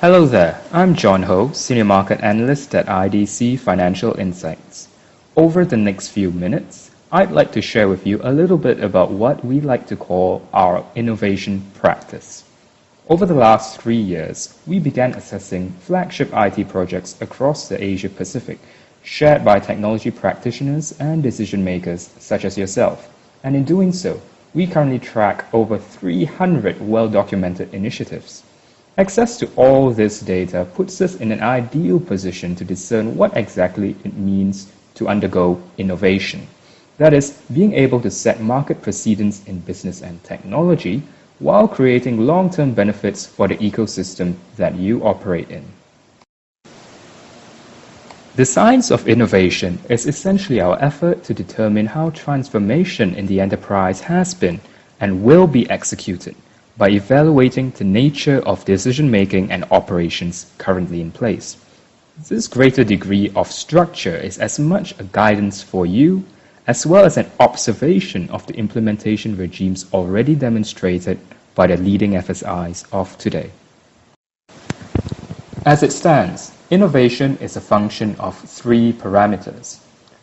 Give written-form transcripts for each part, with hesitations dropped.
Hello there, I'm John Ho, Senior Market Analyst at IDC Financial Insights. Over the next few minutes, I'd like to share with you a little bit about what we like to call our innovation practice. Over the last 3 years, we began assessing flagship IT projects across the Asia Pacific, shared by technology practitioners and decision makers such as yourself. And in doing so, we currently track over 300 well-documented initiatives. Access to all this data puts us in an ideal position to discern what exactly it means to undergo innovation. That is, being able to set market precedents in business and technology while creating long-term benefits for the ecosystem that you operate in. The science of innovation is essentially our effort to determine how transformation in the enterprise has been and will be executed by evaluating the nature of decision-making and operations currently in place. This greater degree of structure is as much a guidance for you as well as an observation of the implementation regimes already demonstrated by the leading FSIs of today. As it stands, innovation is a function of 3 parameters.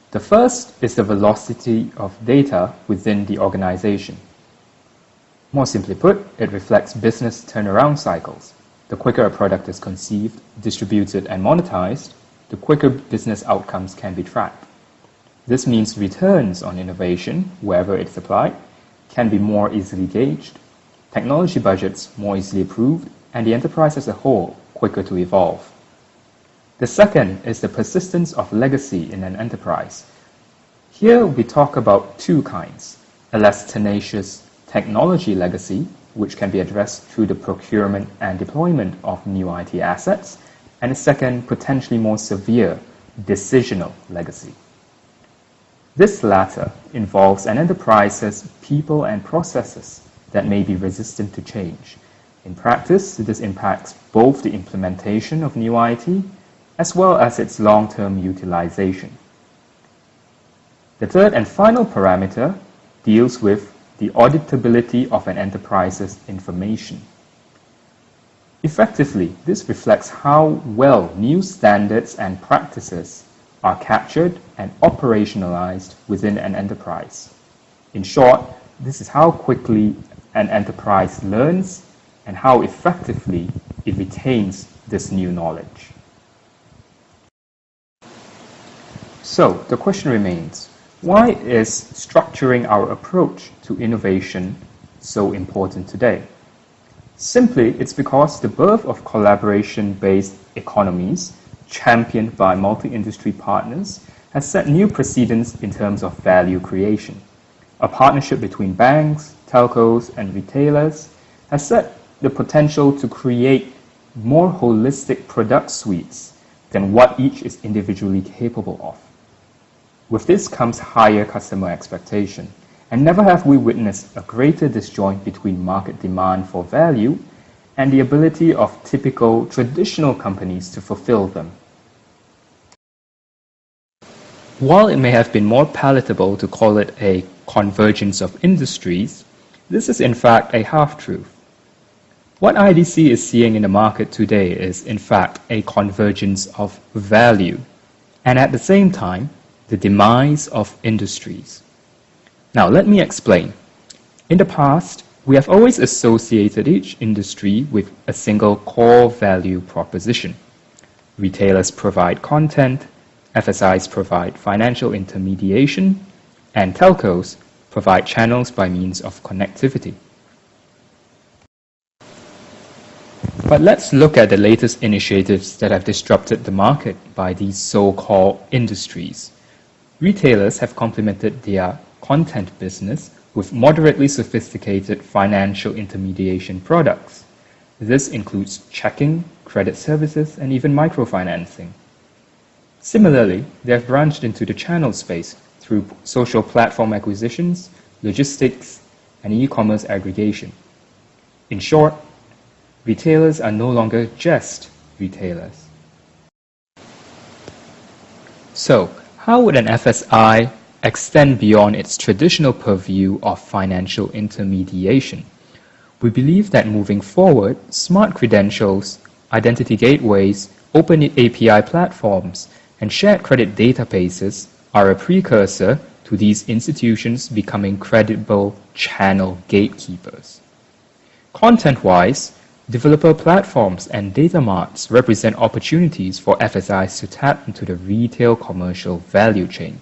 The first is the velocity of data within the organization. More simply put, it reflects business turnaround cycles. The quicker a product is conceived, distributed, and monetized, the quicker business outcomes can be tracked. This means returns on innovation, wherever it's applied, can be more easily gauged, technology budgets more easily approved, and the enterprise as a whole quicker to evolve. The second is the persistence of legacy in an enterprise. Here we talk about 2 kinds: a less tenacious technology legacy, which can be addressed through the procurement and deployment of new IT assets, and a second, potentially more severe, decisional legacy. This latter involves an enterprise's people and processes that may be resistant to change. In practice, this impacts both the implementation of new IT as well as its long-term utilization. The third and final parameter deals with the auditability of an enterprise's information. Effectively, this reflects how well new standards and practices are captured and operationalized within an enterprise. In short, this is how quickly an enterprise learns and how effectively it retains this new knowledge. So, the question remains, why is structuring our approach to innovation so important today? Simply, it's because the birth of collaboration-based economies, championed by multi-industry partners, has set new precedents in terms of value creation. A partnership between banks, telcos, and retailers has set the potential to create more holistic product suites than what each is individually capable of. With this comes higher customer expectation, and never have we witnessed a greater disjoint between market demand for value and the ability of typical traditional companies to fulfill them. While it may have been more palatable to call it a convergence of industries, this is in fact a half-truth. What IDC is seeing in the market today is in fact a convergence of value, and at the same time, the demise of industries. Now, let me explain. In the past, we have always associated each industry with a single core value proposition. Retailers provide content, FSIs provide financial intermediation, and telcos provide channels by means of connectivity. But let's look at the latest initiatives that have disrupted the market by these so-called industries. Retailers have complemented their content business with moderately sophisticated financial intermediation products. This includes checking, credit services, and even microfinancing. Similarly, they have branched into the channel space through social platform acquisitions, logistics, and e-commerce aggregation. In short, retailers are no longer just retailers. So, how would an FSI extend beyond its traditional purview of financial intermediation? We believe that moving forward, smart credentials identity gateways, open API platforms, and shared credit databases are a precursor to these institutions becoming credible channel gatekeepers. Content-wise, developer platforms and data marts represent opportunities for FSIs to tap into the retail commercial value chain.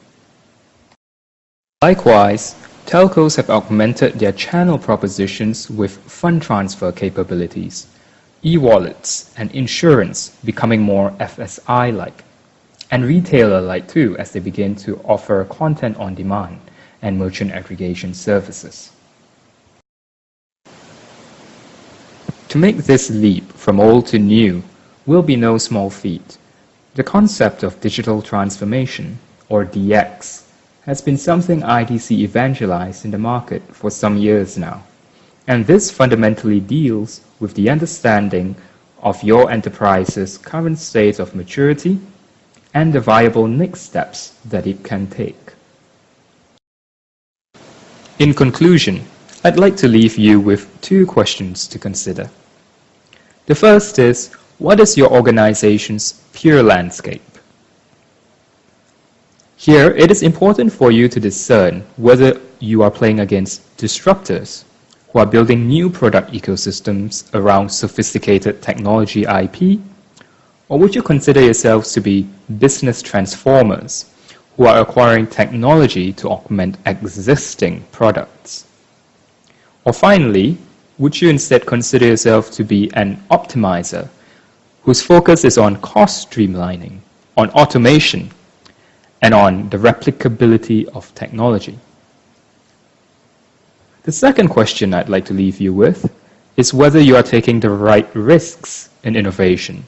Likewise, telcos have augmented their channel propositions with fund transfer capabilities, e-wallets, and insurance becoming more FSI-like, and retailer-like too as they begin to offer content on demand and merchant aggregation services. To make this leap from old to new will be no small feat. The concept of digital transformation, or DX, has been something IDC evangelized in the market for some years now. And this fundamentally deals with the understanding of your enterprise's current state of maturity and the viable next steps that it can take. In conclusion, I'd like to leave you with 2 questions to consider. The first is, what is your organization's peer landscape? Here, it is important for you to discern whether you are playing against disruptors who are building new product ecosystems around sophisticated technology IP, or would you consider yourselves to be business transformers who are acquiring technology to augment existing products? Or finally, would you instead consider yourself to be an optimizer whose focus is on cost streamlining, on automation, and on the replicability of technology? The second question I'd like to leave you with is whether you are taking the right risks in innovation,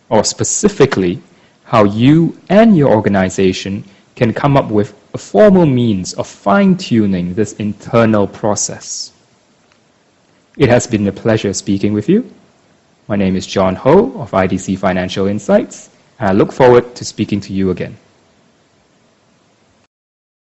or specifically, how you and your organization can come up with a formal means of fine-tuning this internal process. It has been a pleasure speaking with you. My name is John Ho of IDC Financial Insights, and I look forward to speaking to you again.